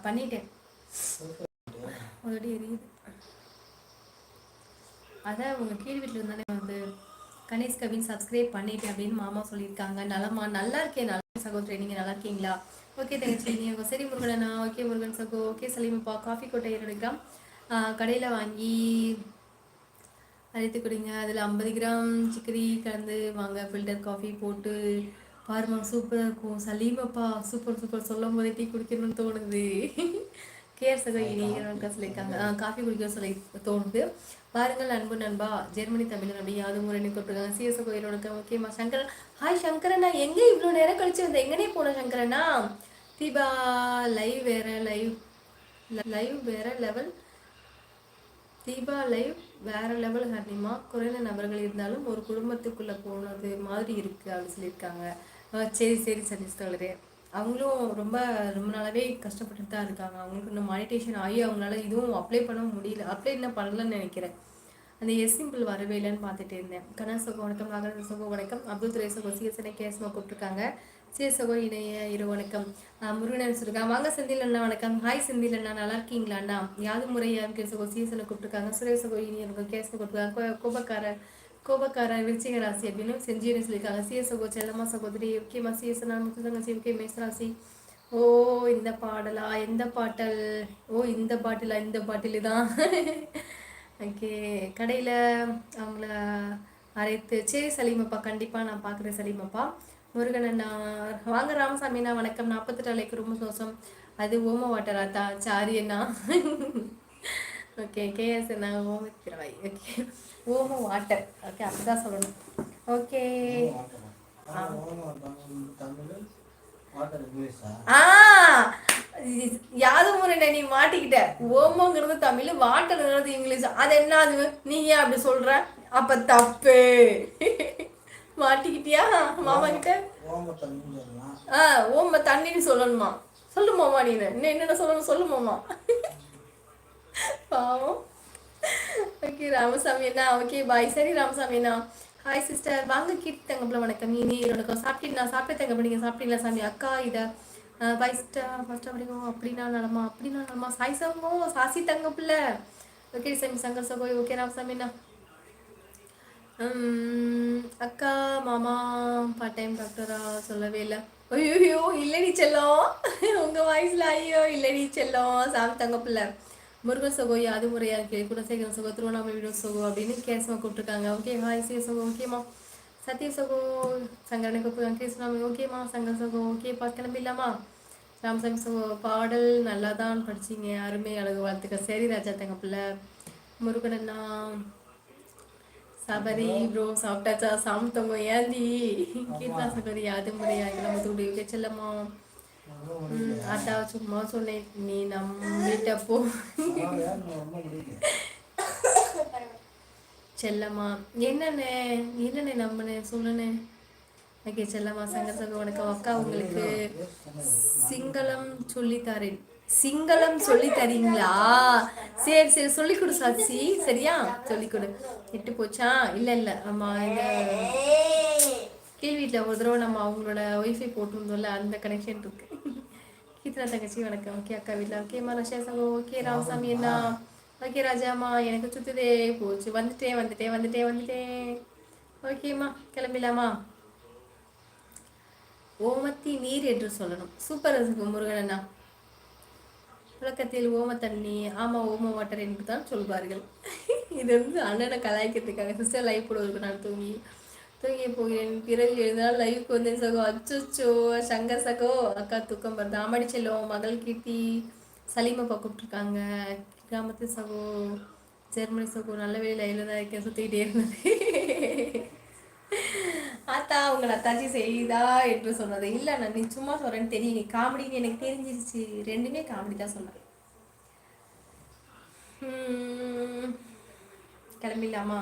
பண்ணிட்டேன் ஆல்ரெடி எரியுது. அதான் உங்கள் கீழ் வீட்டில் இருந்தானே வந்து கணேஷ் கவின் சப்ஸ்கிரைப் பண்ணிட்டேன் அப்படின்னு மாமா சொல்லியிருக்காங்க. நலமா? நல்லா இருக்கேன். நல்லா சகோதரி, நீங்கள் நல்லா இருக்கீங்களா? ஓகே தங்கச்சி, நீங்கள் சரி முருகனா? ஓகே முருகன் சகோ. ஓகே சலீமப்பா. காஃபி கொட்டை 2 கிராம் கடையில் வாங்கி அரைத்து குடிங்க. அதில் 50 கிராம் சிக்கரி கலந்து வாங்க. ஃபில்டர் காஃபி போட்டு பாருமா, சூப்பராக இருக்கும். சலீமப்பா சூப்பர் சூப்பர். சொல்லும் போதே டீ குடிக்கணும்னு தோணுது. கேர் சகோ இனிக்க சொல்லியிருக்காங்க. காஃபி குடிக்க சொல்லி தோணுது. பாருங்கள் அன்பு நண்பா, ஜெர்மனி தமிழ் அப்படி யாரும் முறை கொடுத்துருக்காங்க. சிஎஸ் கோயிலோட ஓகேம்மா. சங்கரன் ஹாய் சங்கரண்ணா, எங்கே இவ்வளோ நேரம் கழிச்சு வந்து எங்கனே போன சங்கரண்ணா? தீபா லைவ் வேற லைவ் வேற லெவல். தீபா லைவ் வேற லெவல் ஹர்னிமா. குறைந்த நபர்கள் இருந்தாலும் ஒரு குடும்பத்துக்குள்ளே போனது மாதிரி இருக்குது அப்படின்னு சொல்லியிருக்காங்க. சரி சரி சதீஷ்கலரே, அவங்களும் ரொம்ப ரொம்ப நாளாகவே கஷ்டப்பட்டுட்டு தான் இருக்காங்க. அவங்களுக்கு இன்னும் மானிட்டேஷன் ஆகி அவங்களால இதுவும் அப்ளை பண்ண முடியல. அப்ளை இன்னும் பண்ணலன்னு நினைக்கிறேன். அந்த சிம்பிள் வரவே இல்லைன்னு பார்த்துட்டு இருந்தேன். கணேஷ் சகோ வணக்கம். நாகராஜ சகோ வணக்கம். அப்துல் துரை சகோ சிஎஸ்என்ஐ கேஸ்மா கூப்பிட்டுருக்காங்க. சிஎஸ் சகோ இணைய இரு வணக்கம். முருகன் சொல்லியிருக்காங்க. வாங்க செந்தில் அண்ணா வணக்கம். ஹாய் செந்தில் அண்ணா, நல்லா இருக்கீங்களா அண்ணா? யாது முறையாக கே சகோ சிஎஸ்என்ஐ கூப்பிட்டுருக்காங்க. சுரேஷ் சகோ இனி எனக்கு கேஸ்மா கூப்பிட்டுருக்காங்க. கோபக்காரர் விருச்சிக ராசி அப்படின்னு செஞ்சுன்னு சொல்லியிருக்காங்க. சிஎஸ் சகோ செல்லம்மா சகோதரி ஓகேம்மா. சிஎஸ்என்ஆ முத்துதங்கச்சி ஓகே. மேசராசி. ஓ இந்த பாடலா? எந்த பாட்டல்? ஓ இந்த பாட்டிலா? இந்த பாட்டிலு தான். ஓகே, கடையில் அவங்கள அரைத்து. சரி சலீமப்பா, கண்டிப்பாக நான் பார்க்குறேன் சலீமப்பா. முருகன் அண்ணா வாங்க. ராமசாமி அண்ணா வணக்கம். 48 அலைக்கு ரொம்ப சந்தோஷம். அது ஓம வாட்டரா தான்? சாரி அண்ணா. ஓகே கேஎஸ் அண்ணா ஓமத்திராய். ஓகே ஓம வாட்டர். ஓகே அப்படிதான் சொல்லணும். ஓகே யாது முறை நீ மாட்டிக்கிட்ட. ஓமோங்கிறது தமிழ், வாட்டர்ங்கிறது இங்கிலீஷ். அது என்ன அது? நீ ஏன் அப்படி சொல்ற? அப்ப தப்பு. மாட்டிக்கிட்டியா மாமா கிட்ட? ஓம தண்ணின்னு சொல்லணுமா? சொல்லு மாமா. நீ என்னென்ன சொல்லணும் சொல்லு மாமா. பாவம். ஓகே ராமசாமி அண்ணா ஓகே பாய். சரி ராமசாமி அண்ணா ஹாய் சிஸ்டர். வாங்க கீர்த்தி தங்கப்பில் வணக்கம். இனி உனக்கு சாப்பிட்டீங்களா? சாப்பிட்டே தங்கப்ப. நீங்கள் சாப்பிட்டீங்களா சாமி? அக்கா இதை பாய் சிஸ்டர் ஃபர்ஸ்ட் அப்படிங்க. அப்படின்னா நலமா சாய் சங்கோ சாசி தங்கப்பில்ல. ஓகே சாமி சங்கர் சகோய். ஓகே ராமசாமி அண்ணா. அக்கா மாமா பார்ட் டைம் டாக்டரா? சொல்லவே இல்லை. ஐயோ இல்லடி செல்லம், உங்கள் வாய்ஸில் ஐயோ இல்லடி செல்லம். சாமி தங்கப்பில்ல. முருகன் சகோ அது முறையா இருக்கு. குணசேகரன் சகோ திருவண்ணாமலை வீடியோ சகோ அப்படின்னு கேசமா கூப்பிட்டுருக்காங்க. ஓகே ஹாய் சி சகோ ஓகேம்மா. சத்ய சகோ சங்கரனுக்கு கிருஷ்ணாமி ஓகேம்மா. சங்கர் சகோ ஓகேப்பா. கிளம்பிடலாமா? ராமசாமி சகோ பாடல் நல்லா தான் படிச்சிங்க, அருமை அழகு வாழ்த்துக்கள். சரி ராஜா தங்கப்பில்ல. முருகன் அண்ணா சபரி ப்ரோ சாப்பிட்டாச்சா? சாப்பிட்டவங்க ஏந்தி கீர்த்தா சகரி அது முறையா நம்ம தூடி செல்லம்மா. அட்டா சும்மா சொன்னேன், நீ நம்பிட்டப்போ. செல்லம்மா என்னண்ணே நம்பினே சொல்லுனே. ஓகே செல்லம்மா. சங்கர் சகோ வணக்கம். அக்கா உங்களுக்கு சிங்களம் சொல்லித்தாரேன். சிங்களம் சொல்லி தரீங்களா? சரி சரி சொல்லி கொடு சாட்சி. சரியா சொல்லி கொடு. எட்டு போச்சா? இல்லை ஆமா. இந்த கீழ் வீட்டில் ஒரு தடவை நம்ம அவங்களோட ஒய்ஃபை போட்டிருந்தோம்ல, அந்த கனெக்ஷன் இருக்கு. கீர்த்தனா தங்கச்சி வணக்கம். ஓகே அக்கா வீட்டில் ஓகேம்மா. ரஷ்யா சகோ ஓகே. ராமசாமி என்ன ஓகே. ராஜாம்மா எனக்கு சுற்றுதே போச்சு. வந்துட்டேன். ஓகேம்மா கிளம்பிடலாமா? ஓமத்தி நீர் என்று சொல்லணும். சூப்பர் முருகன் அண்ணா. புழக்கத்தில் ஓம தண்ணி. ஆமாம் ஓம வாட்டர் என்று தான் சொல்வார்கள். இது வந்து அண்ணனை கலாய்க்கிறதுக்காக. சிஸ்டர் லைவ் போடுவதற்கு நான் தூங்கி போகிறேன். பிறகு எழுதினால் லைவுக்கு வந்தேன் சகோ. அச்சோ சங்கர் சகோ அக்கா தூக்கம் வருது. ஆமாடி செல்லும் மகள் கீர்த்தி சலீமப்பா கூப்பிட்டுருக்காங்க. கிராமத்து சகோ ஜெர்மனி சகோ நல்ல வேலை லைவில் தான் இருக்கேன். சுற்றிக்கிட்டே இருந்தது. ஆத்தா உங்களை அத்தாச்சி செய்தா என்று சொன்னது இல்லை. நான் நீ சும்மா சொல்றேன்னு தெரியும். நீ காமெடின்னு எனக்கு தெரிஞ்சிருச்சு. ரெண்டுமே காமெடி தான் சொன்னேன். கிளம்பிடலாமா?